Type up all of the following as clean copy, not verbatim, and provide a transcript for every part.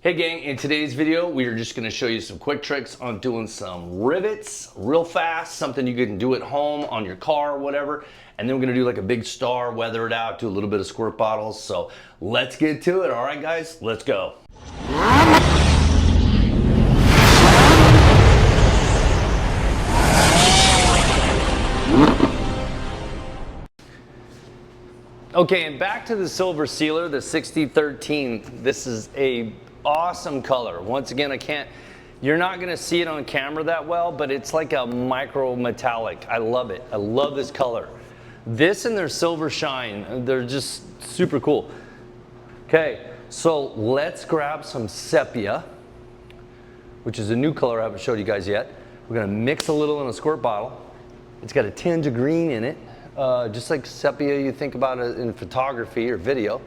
Hey gang, in today's video, we are just gonna show you some quick tricks on doing some rivets real fast, something you can do at home, on your car, or whatever. And then we're gonna do like a big star, weather it out, do a little bit of squirt bottles. So let's get to it. All right guys, let's go. Okay, and back to the silver sealer, the 6013. This is a awesome color. Once again, you're not gonna see it on camera that well, but it's like a micro metallic. I love it. I love this color. This and their silver shine, they're just super cool. Okay, so let's grab some sepia, which is a new color I haven't showed you guys yet. We're gonna mix a little in a squirt bottle. It's got a tinge of green in it, just like sepia you think about it in photography or video.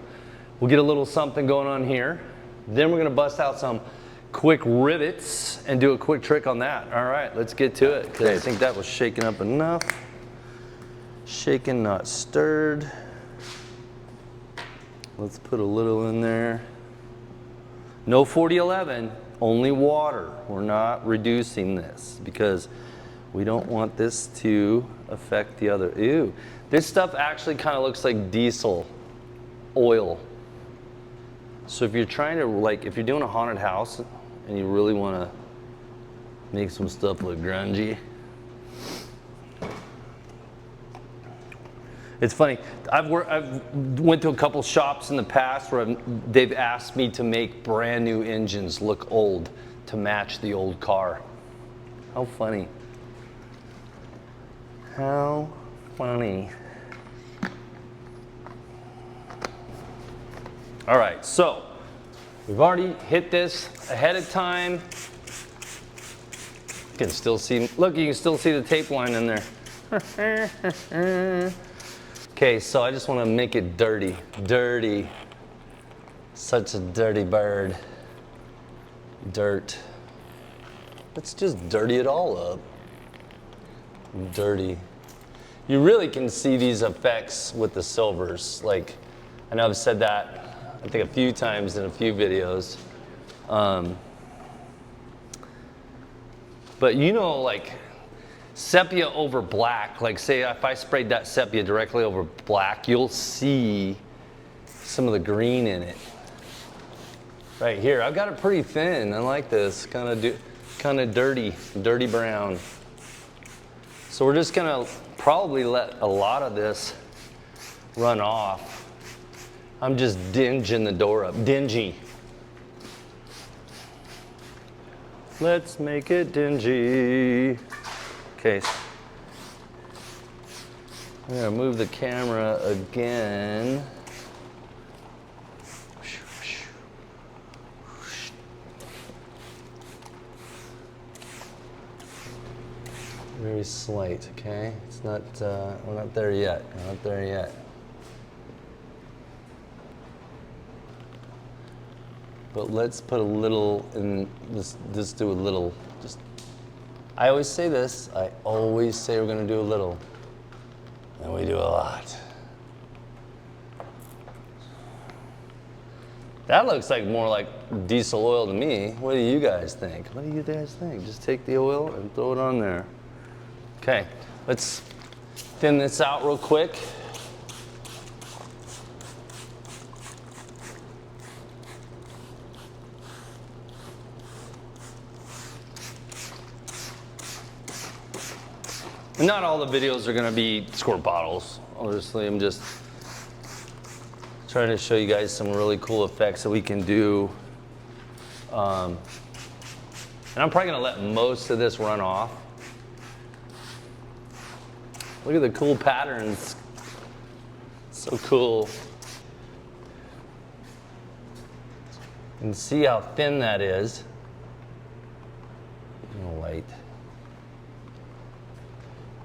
We'll get a little something going on here. Then we're gonna bust out some quick rivets and do a quick trick on that. All right, let's get to it. Okay. I think that was shaken up enough. Shaken, not stirred. Let's put a little in there. No 4011, only water. We're not reducing this because we don't want this to affect the other. Ew, this stuff actually kind of looks like diesel oil. So if you're trying to, like, if you're doing a haunted house and you really want to make some stuff look grungy. It's funny, I've went to a couple shops in the past where they've asked me to make brand new engines look old to match the old car. How funny. How funny. All right, so we've already hit this ahead of time. You can still see, look, you can still see the tape line in there. Okay, so I just want to make it dirty. Dirty. Such a dirty bird. Dirt. Let's just dirty it all up. Dirty. You really can see these effects with the silvers. Like, I know I've said that I think a few times in a few videos. But you know, like sepia over black, like say if I sprayed that sepia directly over black, you'll see some of the green in it. Right here, I've got it pretty thin. I like this, kind of dirty brown. So we're just gonna probably let a lot of this run off. I'm just dinging the door up, dingy. Let's make it dingy. Okay, I'm gonna move the camera again. Very slight, okay? It's not, we're not there yet, we're not there yet. But let's put a little in, just do a little, I always say this, I always say we're gonna do a little, and we do a lot. That looks like more like diesel oil to me. What do you guys think? What do you guys think? Just take the oil and throw it on there. Okay, let's thin this out real quick. Not all the videos are gonna be squirt bottles. Honestly, I'm just trying to show you guys some really cool effects that we can do. And I'm probably gonna let most of this run off. Look at the cool patterns. So cool. And see how thin that is. Light.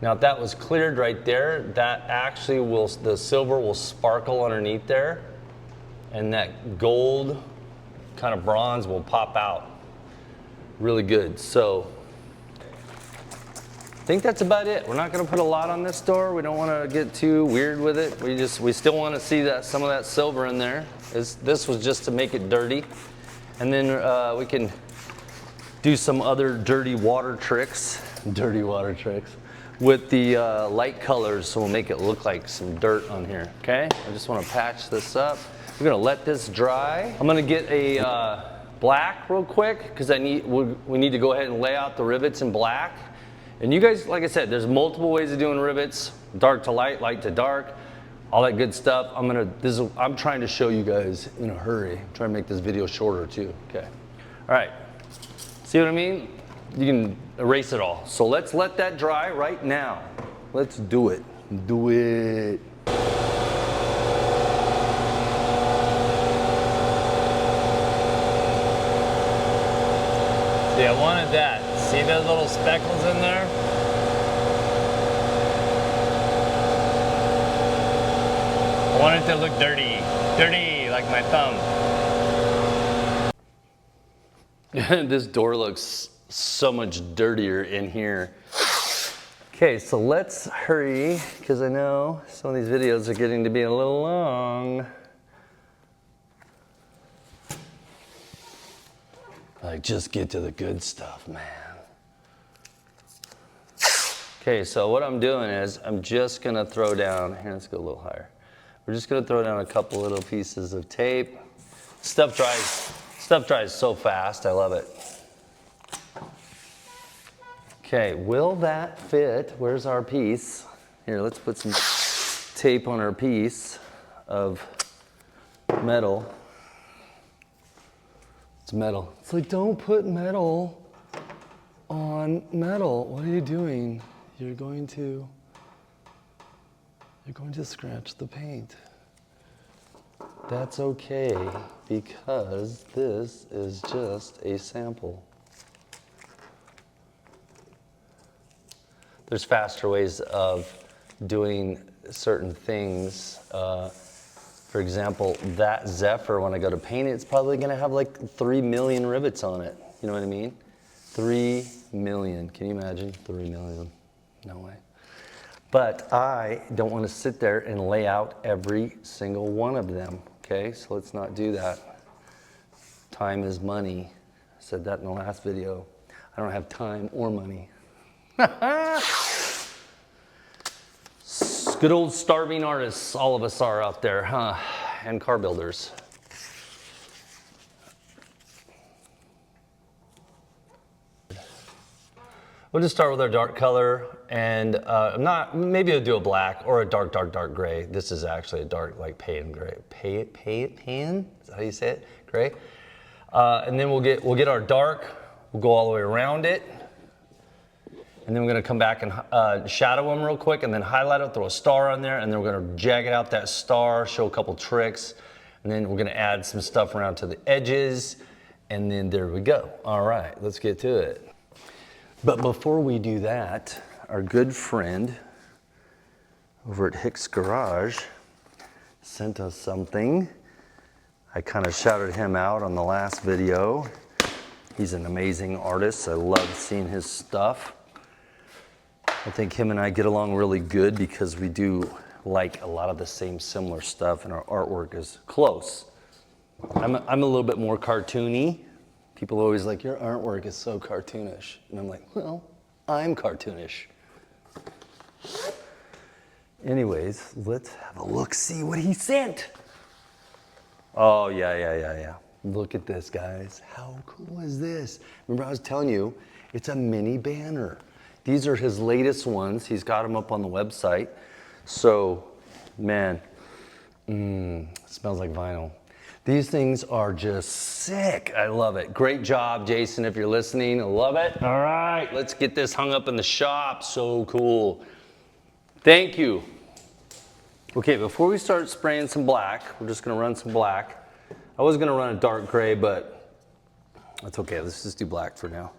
Now if that was cleared right there, that actually will, the silver will sparkle underneath there, and that gold kind of bronze will pop out really good. So I think that's about it. We're not gonna put a lot on this door. We don't wanna get too weird with it. We still wanna see that some of that silver in there. This was just to make it dirty. And then we can do some other dirty water tricks with the light colors, so we'll make it look like some dirt on here, okay? I just want to patch this up. We're gonna let this dry. I'm gonna get a black real quick, because we need to go ahead and lay out the rivets in black. And you guys, like I said, there's multiple ways of doing rivets, dark to light, light to dark, all that good stuff. I'm trying to show you guys in a hurry. I'm trying to make this video shorter too, okay? All right, see what I mean? You can erase it all. So let's let that dry right now. Let's do it. Do it. See, I wanted that. See those little speckles in there? I want it to look dirty. Dirty, like my thumb. This door looks so much dirtier in here. Okay, so let's hurry, because I know some of these videos are getting to be a little long. Like, just get to the good stuff, man. Okay, so what I'm doing is I'm just gonna throw down, here, let's go a little higher. We're just gonna throw down a couple little pieces of tape. Stuff dries so fast, I love it. Okay, will that fit? Where's our piece? Here, let's put some tape on our piece of metal. It's metal. It's like, don't put metal on metal. What are you doing? You're going to scratch the paint. That's okay, because this is just a sample. There's faster ways of doing certain things. For example, that Zephyr, when I go to paint it, it's probably gonna have like 3 million rivets on it. You know what I mean? 3 million, can you imagine? 3 million, no way. But I don't wanna sit there and lay out every single one of them, okay? So let's not do that. Time is money. I said that in the last video. I don't have time or money. Good old starving artists, all of us are out there, huh? And car builders. We'll just start with our dark color, and maybe I'll do a black or a dark, dark, dark gray. This is actually a dark, like pan gray. Pan? Is that how you say it? Gray. And then we'll get our dark. We'll go all the way around it. And then we're gonna come back and shadow them real quick, and then highlight it, throw a star on there, and then we're gonna jagged out that star, show a couple tricks, and then we're gonna add some stuff around to the edges, and then there we go. All right, let's get to it. But before we do that, our good friend over at Hicks Garage sent us something. I kind of shouted him out on the last video. He's an amazing artist. I love seeing his stuff. I think him and I get along really good because we do like a lot of the same similar stuff, and our artwork is close. I'm a little bit more cartoony. People are always like, your artwork is so cartoonish. And I'm like, well, I'm cartoonish. Anyways, let's have a look, see what he sent. Oh, yeah. Look at this, guys. How cool is this? Remember I was telling you, it's a mini banner. These are his latest ones. He's got them up on the website. So, man, it smells like vinyl. These things are just sick. I love it. Great job, Jason, if you're listening. I love it. All right, let's get this hung up in the shop. So cool. Thank you. Okay, before we start spraying some black, we're just gonna run some black. I was gonna run a dark gray, but that's okay. Let's just do black for now,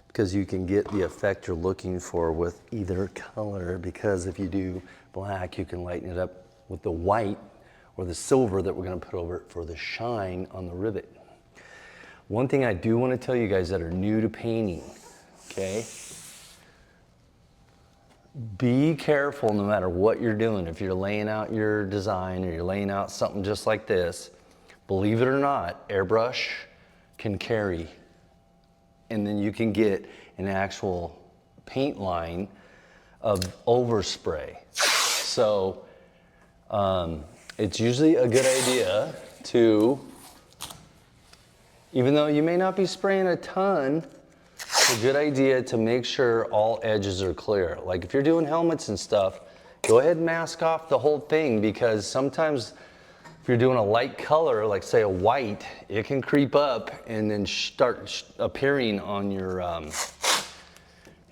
because you can get the effect you're looking for with either color, because if you do black, you can lighten it up with the white or the silver that we're gonna put over it for the shine on the rivet. One thing I do wanna tell you guys that are new to painting, okay? Be careful no matter what you're doing. If you're laying out your design or you're laying out something just like this, believe it or not, airbrush can carry. And then you can get an actual paint line of overspray. So it's usually a good idea to, even though you may not be spraying a ton, it's a good idea to make sure all edges are clear. Like if you're doing helmets and stuff, go ahead and mask off the whole thing, because sometimes if you're doing a light color, like say a white, it can creep up and then start appearing on your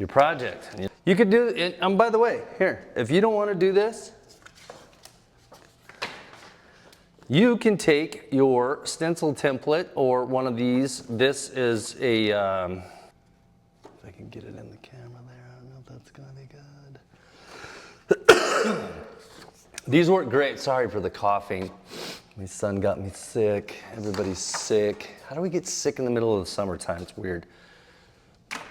project. You could do it, by the way, here, if you don't want to do this, you can take your stencil template or one of these. This is a, if I can get it in the camera there, I don't know if that's gonna be good. These work great, sorry for the coughing. My son got me sick, everybody's sick. How do we get sick in the middle of the summertime? It's weird.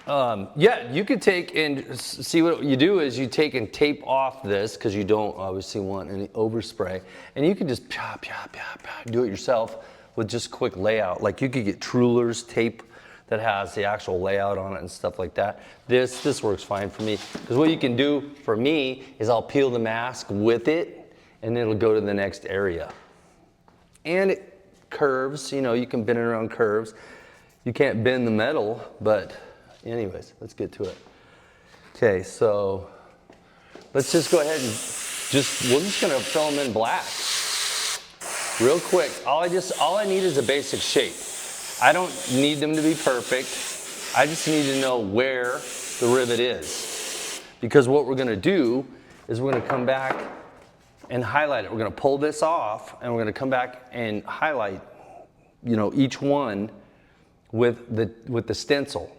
Yeah, you could take and see what you do is you take and tape off this, because you don't obviously want any overspray, and you can just do it yourself with just quick layout. Like you could get Truler's tape that has the actual layout on it and stuff like that. This works fine for me, because what you can do for me is I'll peel the mask with it and it'll go to the next area. And it curves, you know, you can bend it around curves. You can't bend the metal, but anyways, let's get to it. Okay, so let's just go ahead and we're just gonna fill them in black. Real quick, all I need is a basic shape. I don't need them to be perfect. I just need to know where the rivet is. Because what we're gonna do is we're gonna come back and highlight it. We're gonna pull this off and we're gonna come back and highlight, you know, each one with the stencil.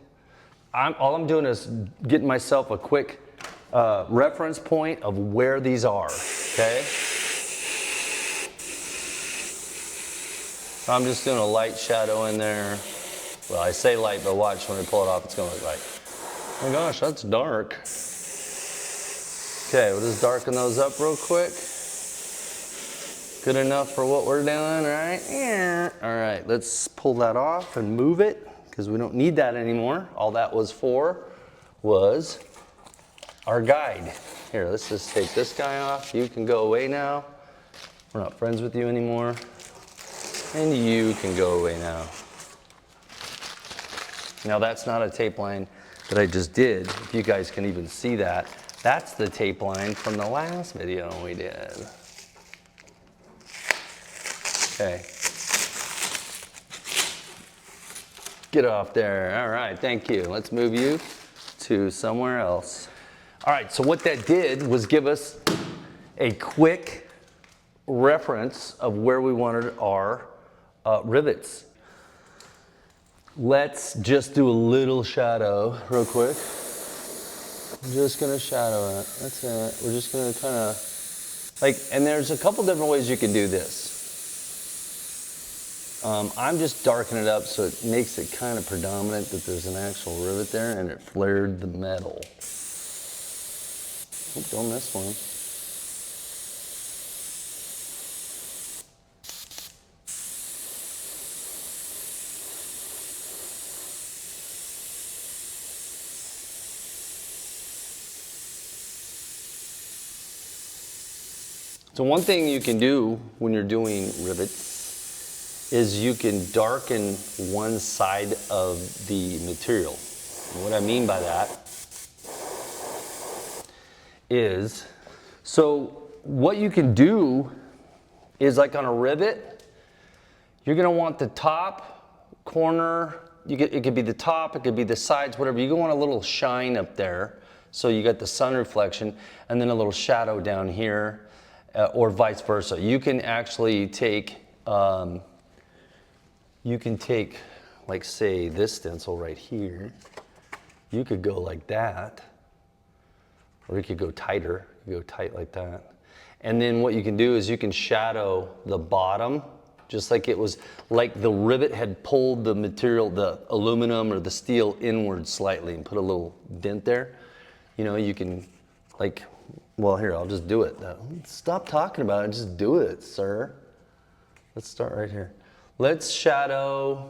All I'm doing is getting myself a quick reference point of where these are, okay? I'm just doing a light shadow in there. Well, I say light, but watch when I pull it off, it's gonna look light. Oh my gosh, that's dark. Okay, we'll just darken those up real quick. Good enough for what we're doing, right? Yeah. All right, let's pull that off and move it, because we don't need that anymore. All that was for was our guide. Here, let's just take this guy off. You can go away now. We're not friends with you anymore. And you can go away now. Now that's not a tape line that I just did, if you guys can even see that. That's the tape line from the last video we did. Okay. Get off there. All right, thank you. Let's move you to somewhere else. All right, so what that did was give us a quick reference of where we wanted our rivets. Let's just do a little shadow real quick. I'm just gonna shadow it. That's it. We're just gonna kind of like, and there's a couple different ways you can do this. I'm just darkening it up so it makes it kind of predominant that there's an actual rivet there, and it flared the metal. Oops, don't miss one. So one thing you can do when you're doing rivets is you can darken one side of the material. And what I mean by that is, so what you can do is, like on a rivet, you're gonna want the top corner, it could be the top, it could be the sides, whatever. You're gonna want a little shine up there. So you got the sun reflection and then a little shadow down here. Or vice versa. You can actually take, like say this stencil right here. You could go like that, or you could go tighter. You go tight like that. And then what you can do is you can shadow the bottom, just like it was, like the rivet had pulled the material, the aluminum or the steel inward slightly and put a little dent there. You know, you can like, well, here, I'll just do it. Stop talking about it, just do it, sir. Let's start right here. Let's shadow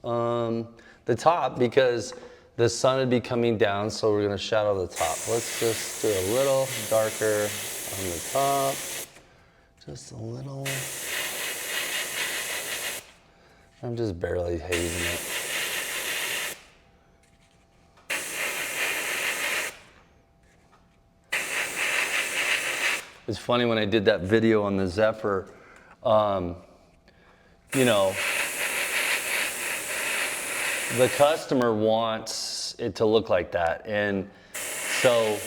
the top because the sun would be coming down, so we're gonna shadow the top. Let's just do a little darker on the top, just a little. I'm just barely hazing it. It's funny when I did that video on the Zephyr, you know, the customer wants it to look like that. And so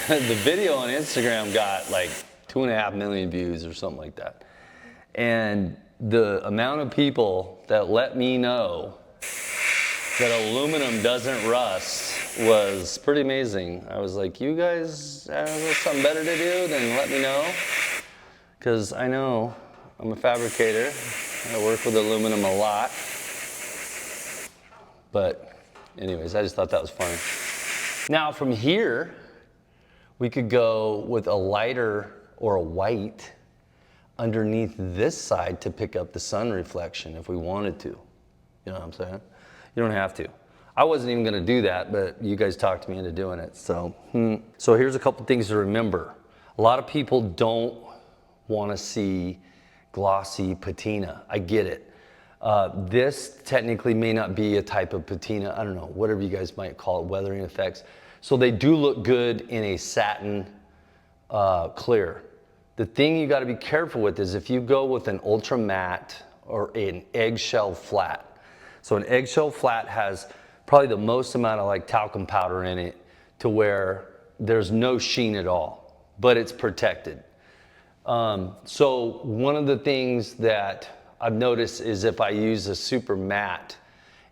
the video on Instagram got like 2.5 million views or something like that. And the amount of people that let me know that aluminum doesn't rust was pretty amazing. I was like, you guys have something better to do than let me know? Because I know I'm a fabricator. I work with aluminum a lot. But anyways, I just thought that was funny. Now from here, we could go with a lighter or a white underneath this side to pick up the sun reflection if we wanted to. You know what I'm saying? You don't have to. I wasn't even gonna do that, but you guys talked me into doing it. So here's a couple things to remember. A lot of people don't wanna see glossy patina. I get it. This technically may not be a type of patina, I don't know, whatever you guys might call it, weathering effects. So they do look good in a satin clear. The thing you gotta be careful with is if you go with an ultra matte or an eggshell flat. So an eggshell flat has probably the most amount of like talcum powder in it to where there's no sheen at all, but it's protected. So one of the things that I've noticed is if I use a super matte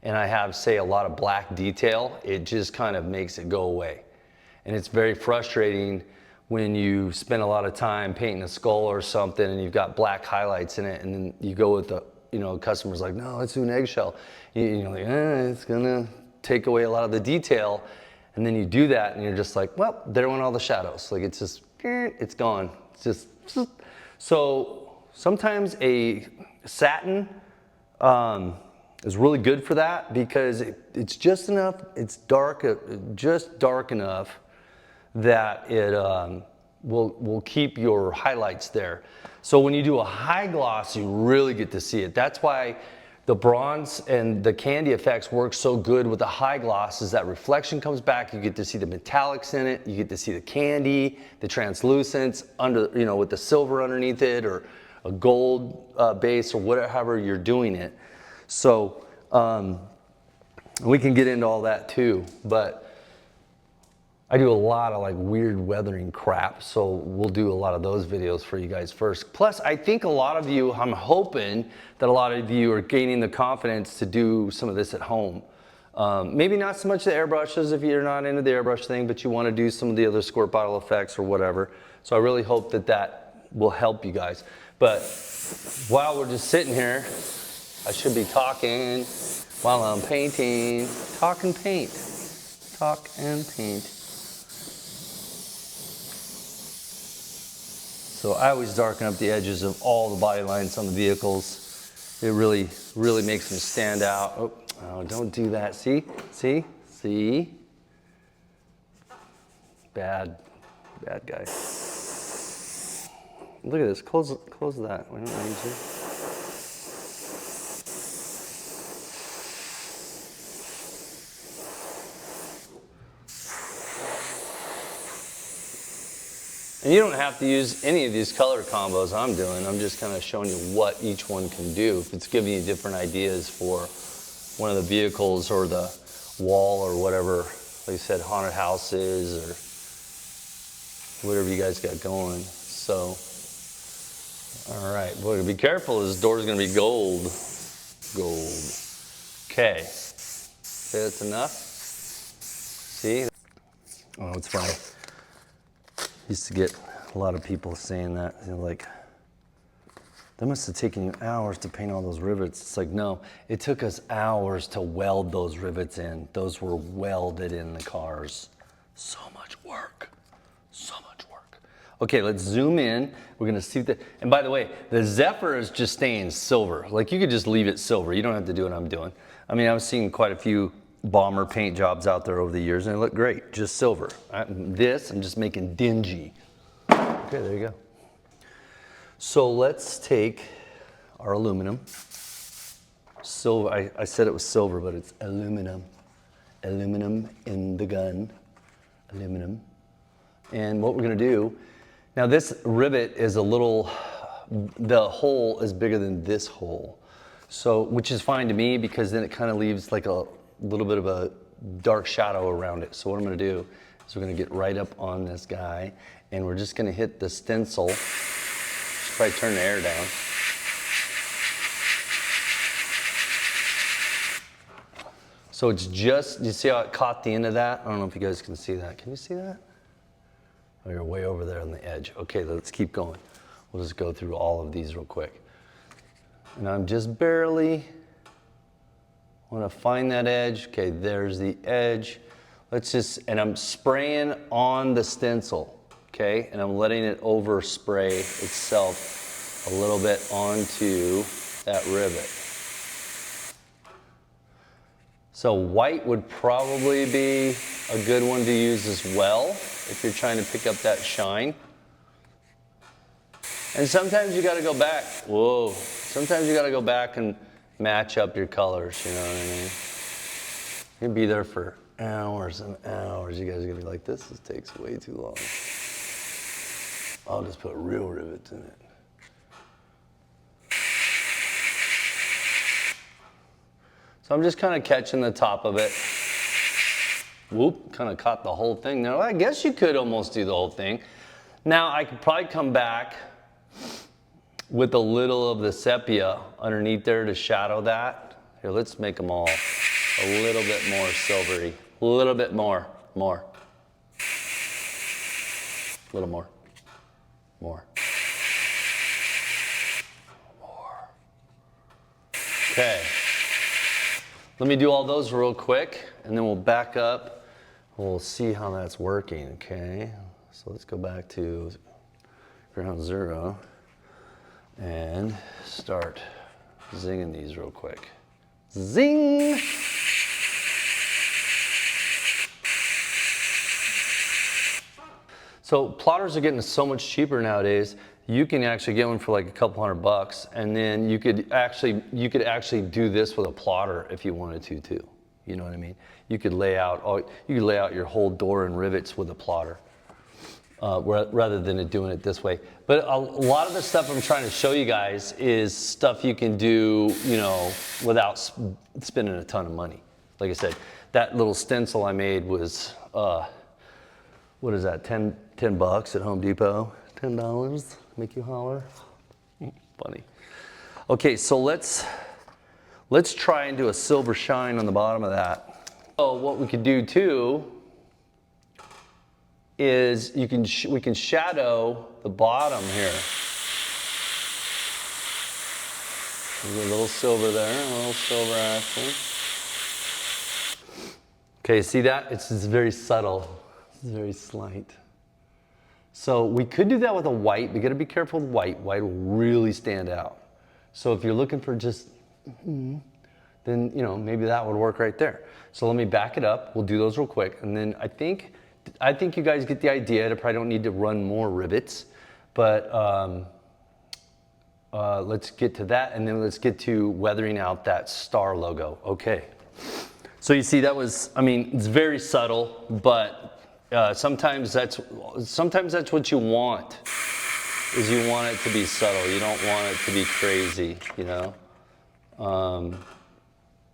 and I have, say, a lot of black detail, it just kind of makes it go away. And it's very frustrating when you spend a lot of time painting a skull or something and you've got black highlights in it and then you go with the, you know, customer's like, no, let's do an eggshell. You know, like, it's gonna take away a lot of the detail. And then you do that and you're just like, well, there went all the shadows. Like it's just, it's gone. It's just, so sometimes a satin is really good for that because it's just enough, it's dark, just dark enough that it will keep your highlights there. So when you do a high gloss, you really get to see it. That's why the bronze and the candy effects work so good with the high gloss is that reflection comes back, you get to see the metallics in it, you get to see the candy, the translucence under, you know, with the silver underneath it or a gold base or whatever you're doing it. So we can get into all that too, but I do a lot of like weird weathering crap, so we'll do a lot of those videos for you guys first. Plus, I think a lot of you, I'm hoping that a lot of you are gaining the confidence to do some of this at home. Maybe not so much the airbrushes if you're not into the airbrush thing, but you want to do some of the other squirt bottle effects or whatever. So I really hope that that will help you guys. But while we're just sitting here, I should be talking while I'm painting. Talk and paint. Talk and paint. So I always darken up the edges of all the body lines on the vehicles. It really, really makes them stand out. Oh, don't do that. See? See? See? Bad guy. Look at this. Close that. We don't need to. And you don't have to use any of these color combos I'm doing. I'm just kind of showing you what each one can do. If it's giving you different ideas for one of the vehicles or the wall or whatever, like I said, haunted houses or whatever you guys got going. So, all right, boy, be careful, this door's gonna be gold. Gold. Okay, that's enough. See? Oh, it's funny. Used to get a lot of people saying that, you know, like, that must have taken you hours to paint all those rivets. It's like, no, it took us hours to weld those rivets in. Those were welded in the cars. So much work, so much work. Okay, let's zoom in. We're gonna see that. And by the way, the Zephyr is just staying silver. Like you could just leave it silver. You don't have to do what I'm doing. I mean, I've seen quite a few bomber paint jobs out there over the years and they look great, just silver. This, I'm just making dingy. Okay, there you go. So let's take our aluminum. Silver, I said it was silver, but it's aluminum. Aluminum in the gun, aluminum. And what we're gonna do, now this rivet is a little, the hole is bigger than this hole. So, which is fine to me because then it kind of leaves like a little bit of a dark shadow around it. So what I'm gonna do is we're gonna get right up on this guy and we're just gonna hit the stencil. Just probably turn the air down. So it's just, you see how it caught the end of that? I don't know if you guys can see that. Can you see that? Oh, you're way over there on the edge. Okay, let's keep going. We'll just go through all of these real quick. And I'm just barely, want to find that edge. Okay, there's the edge. Let's just, and I'm spraying on the stencil, okay? And I'm letting it overspray itself a little bit onto that rivet. So white would probably be a good one to use as well if you're trying to pick up that shine. And sometimes you gotta go back, whoa. Sometimes you gotta go back and match up your colors, you know what I mean? You'll be there for hours and hours. You guys are gonna be like, this takes way too long. I'll just put real rivets in it. So I'm just kind of catching the top of it. Whoop, kind of caught the whole thing. Now, I guess you could almost do the whole thing. Now, I could probably come back with a little of the sepia underneath there to shadow that. Here, let's make them all a little bit more silvery. A little bit more, more. A little more, more. More. Okay. Let me do all those real quick, and then we'll back up. We'll see how that's working, okay? So let's go back to ground zero and start zinging these real quick. Zing! So plotters are getting so much cheaper nowadays. You can actually get one for like a couple $100, and then you could actually do this with a plotter if you wanted to too. You know what I mean? You could lay out your whole door and rivets with a plotter rather than doing it this way. But a lot of the stuff I'm trying to show you guys is stuff you can do, you know, without spending a ton of money. Like I said, that little stencil I made was what is that? $10 at Home Depot. $10. Make you holler. Funny. Okay, so let's try and do a silver shine on the bottom of that. So what we could do too is we can shadow the bottom here. There's a little silver there, a little silver action. Okay, see that? It's very subtle. It's very slight. So we could do that with a white, but you gotta be careful with white. White will really stand out. So if you're looking for just, then you know, maybe that would work right there. So let me back it up. We'll do those real quick. And then I think you guys get the idea. I probably don't need to run more rivets, but let's get to that. And then let's get to weathering out that star logo. Okay. So you see that was, I mean, it's very subtle, but sometimes that's what you want, is you want it to be subtle. You don't want it to be crazy, you know?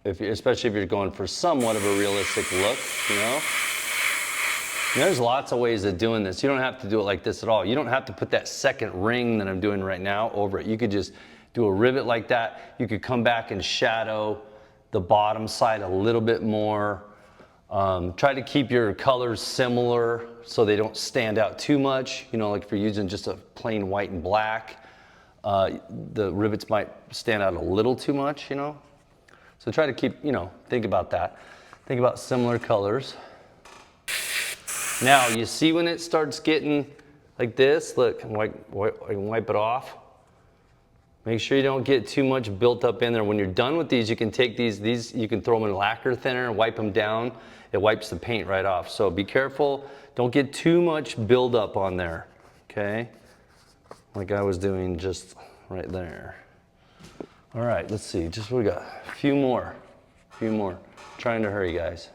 Especially if you're going for somewhat of a realistic look, you know? And there's lots of ways of doing this. You don't have to do it like this at all. You don't have to put that second ring that I'm doing right now over it. You could just do a rivet like that. You could come back and shadow the bottom side a little bit more. Try to keep your colors similar so they don't stand out too much. You know, like if you're using just a plain white and black, the rivets might stand out a little too much, you know. So try to keep, you know, think about that. Think about similar colors. Now, you see when it starts getting like this. Look, I can wipe it off. Make sure you don't get too much built up in there. When you're done with these, you can take these you can throw them in lacquer thinner and wipe them down. It wipes the paint right off. So be careful, don't get too much buildup on there, okay? Like I was doing just right there. All right, let's see, just what we got? A few more. Trying to hurry, guys.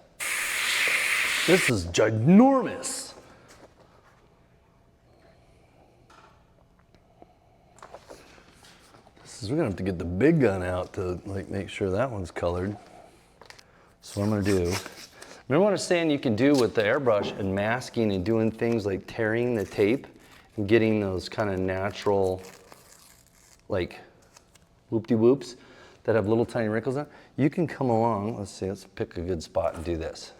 This is ginormous. We're gonna have to get the big gun out to like make sure that one's colored. So what I'm gonna do, remember what I was saying you can do with the airbrush and masking and doing things like tearing the tape and getting those kind of natural like whoop-de-whoops that have little tiny wrinkles on. You can come along, let's see, let's pick a good spot and do this.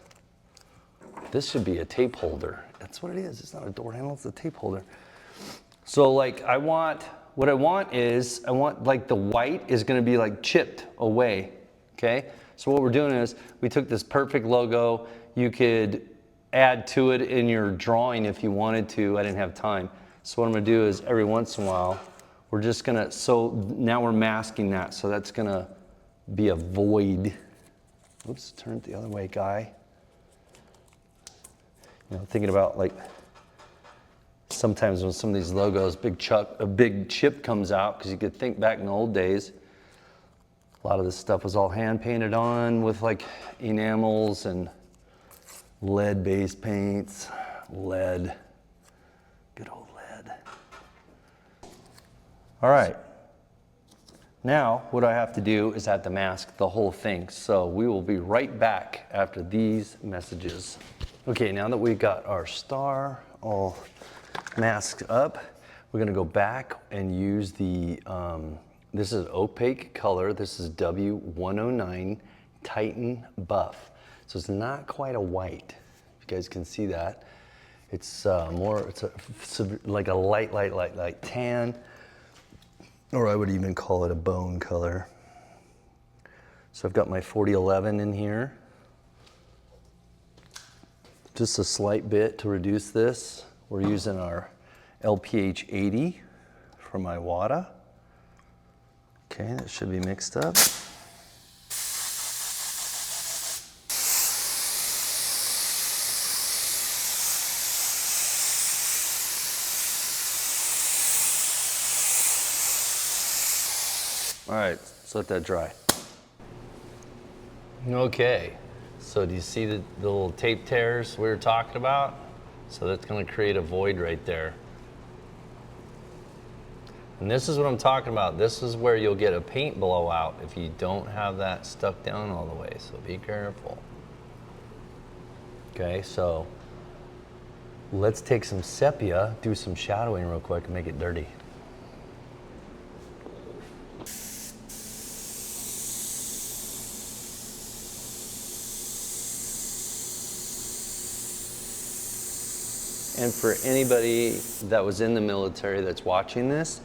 This should be a tape holder. That's what it is, it's not a door handle, it's a tape holder. So like what I want is, like the white is gonna be like chipped away, okay? So what we're doing is, we took this perfect logo, you could add to it in your drawing if you wanted to, I didn't have time. So what I'm gonna do is, every once in a while, we're just gonna, so now we're masking that, so that's gonna be a void. Oops, turn it the other way, guy. You know, thinking about like, sometimes when some of these logos, a big chip comes out, because you could think back in the old days, a lot of this stuff was all hand painted on with like enamels and lead-based paints. Lead, good old lead. All right, now what I have to do is I have to mask the whole thing. So we will be right back after these messages. Okay, now that we've got our star all masked up, we're gonna go back and use the, this is opaque color. This is W109 Titan Buff. So it's not quite a white. You guys can see that. It's like a light tan, or I would even call it a bone color. So I've got my 4011 in here. Just a slight bit to reduce this. We're using our LPH 80 from Iwata. Okay, that should be mixed up. All right, let's let that dry. Okay, so do you see the little tape tears we were talking about? So that's gonna create a void right there. And this is what I'm talking about. This is where you'll get a paint blowout if you don't have that stuck down all the way, so be careful. Okay, so let's take some sepia, do some shadowing real quick and make it dirty. And for anybody that was in the military that's watching this,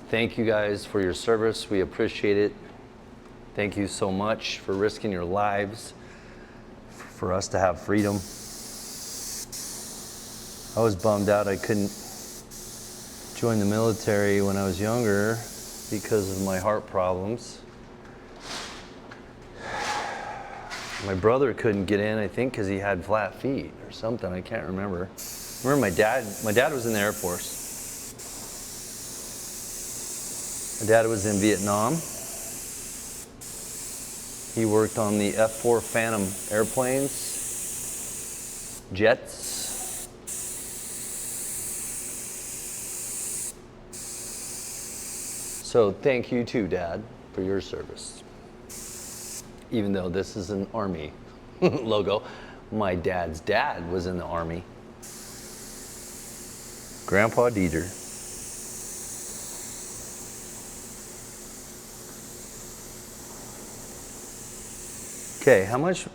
thank you guys for your service. We appreciate it. Thank you so much for risking your lives for us to have freedom. I was bummed out I couldn't join the military when I was younger because of my heart problems. My brother couldn't get in, I think, because he had flat feet or something. I can't remember. Remember my dad was in the Air Force. My dad was in Vietnam. He worked on the F-4 Phantom airplanes, jets. So thank you too, Dad, for your service. Even though this is an Army logo, my dad's dad was in the Army. Grandpa Deeter. Okay, how much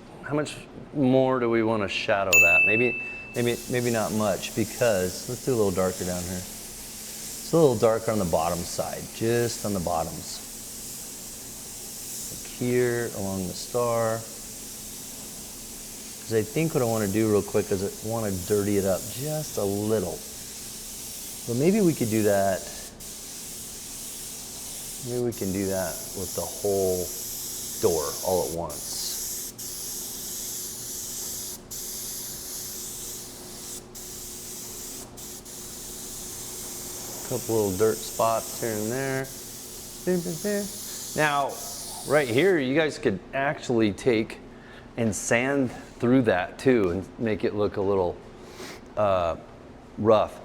more do we want to shadow that? Maybe not much, because let's do a little darker down here. It's a little darker on the bottom side, just on the bottoms. Like here along the star. Because I think what I want to do real quick is I want to dirty it up just a little. But maybe we could do that. Maybe we can do that with the whole door all at once. Couple little dirt spots here and there. Now, right here, you guys could actually take and sand through that too and make it look a little rough.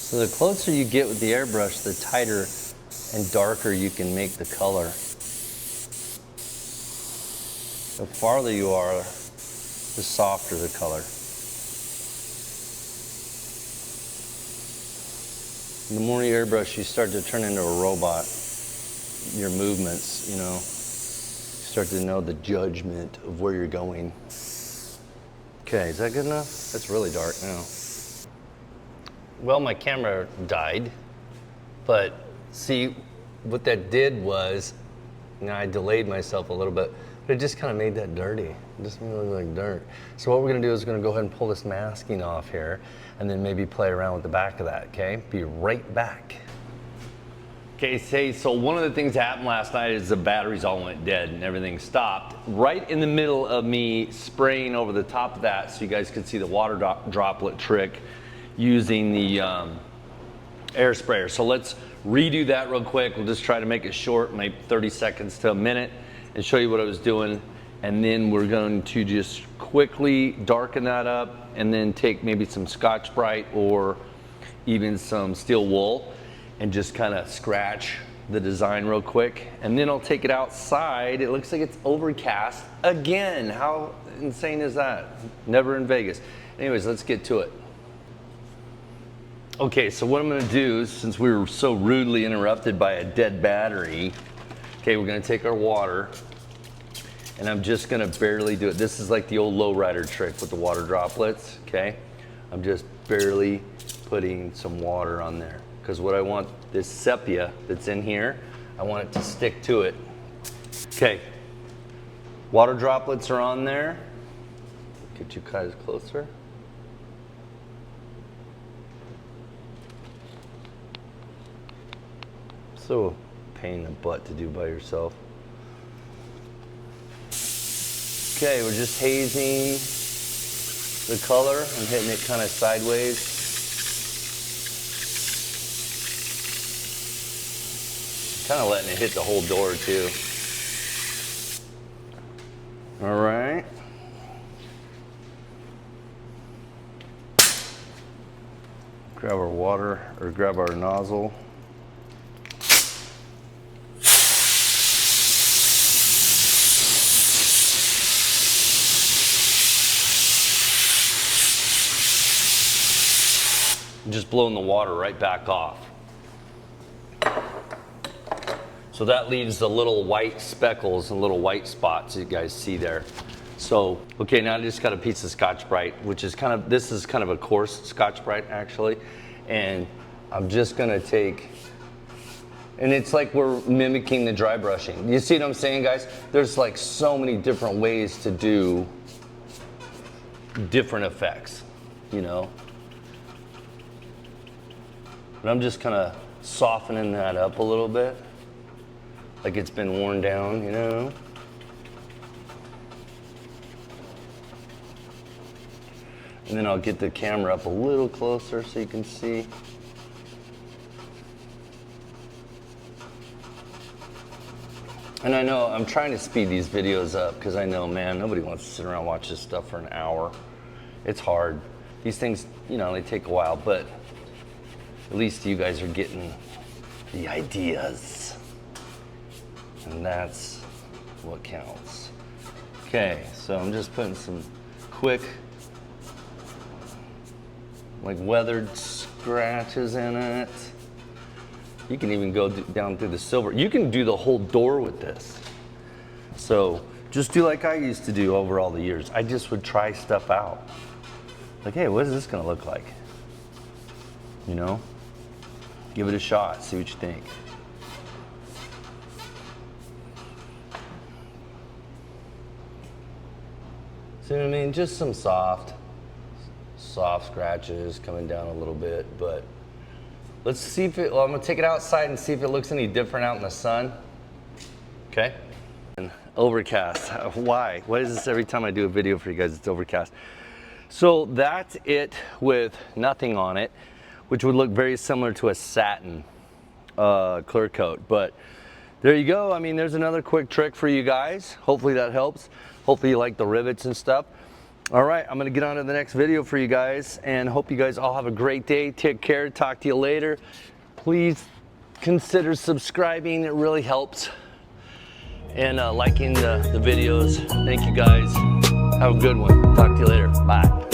So the closer you get with the airbrush, the tighter and darker you can make the color. The farther you are, the softer the color. The more you airbrush, you start to turn into a robot. Your movements, you know, you start to know the judgment of where you're going. Okay, is that good enough? That's really dark now. Well, my camera died, but see, what that did was, you know, I delayed myself a little bit, but it just kind of made that dirty. It just made it look like dirt. So what we're gonna do is we're gonna go ahead and pull this masking off here, and then maybe play around with the back of that, okay? Be right back. Okay, so one of the things that happened last night is the batteries all went dead and everything stopped. Right in the middle of me spraying over the top of that so you guys could see the water droplet trick using the air sprayer. So let's redo that real quick. We'll just try to make it short, maybe 30 seconds to a minute, and show you what I was doing. And then we're going to just quickly darken that up and then take maybe some Scotch-Brite or even some steel wool and just kind of scratch the design real quick. And then I'll take it outside. It looks like it's overcast again. How insane is that? Never in Vegas. Anyways, let's get to it. Okay, so what I'm gonna do, since we were so rudely interrupted by a dead battery, okay, we're gonna take our water, and I'm just gonna barely do it. This is like the old lowrider trick with the water droplets, okay? I'm just barely putting some water on there, because what I want, this sepia that's in here, I want it to stick to it. Okay, water droplets are on there. Get you guys closer. So pain in the butt to do by yourself. Okay, we're just hazing the color. I'm hitting it kind of sideways. Kind of letting it hit the whole door too. All right. Grab our water, or grab our nozzle. Just blowing the water right back off. So that leaves the little white speckles and little white spots you guys see there. So, okay, now I just got a piece of Scotch-Brite, which is kind of, this is kind of a coarse Scotch-Brite actually. And I'm just gonna take, and it's like we're mimicking the dry brushing. You see what I'm saying, guys? There's like so many different ways to do different effects, you know? But I'm just kind of softening that up a little bit, like it's been worn down, you know? And then I'll get the camera up a little closer so you can see. And I know I'm trying to speed these videos up because I know, man, nobody wants to sit around and watch this stuff for an hour. It's hard. These things, you know, they take a while, but at least you guys are getting the ideas. And that's what counts. Okay, so I'm just putting some quick, like weathered scratches in it. You can even go down through the silver. You can do the whole door with this. So just do like I used to do over all the years. I just would try stuff out. Like, hey, what is this gonna look like? You know? Give it a shot, see what you think. See what I mean? Just some soft scratches coming down a little bit, but let's see if it, well, I'm gonna take it outside and see if it looks any different out in the sun. Okay? And overcast, why? Why is this every time I do a video for you guys, it's overcast? So that's it with nothing on it, which would look very similar to a satin clear coat, but there you go. I mean, there's another quick trick for you guys. Hopefully that helps. Hopefully you like the rivets and stuff. All right, I'm gonna get on to the next video for you guys, and hope you guys all have a great day. Take care, talk to you later. Please consider subscribing, it really helps. And liking the videos. Thank you guys. Have a good one. Talk to you later. Bye.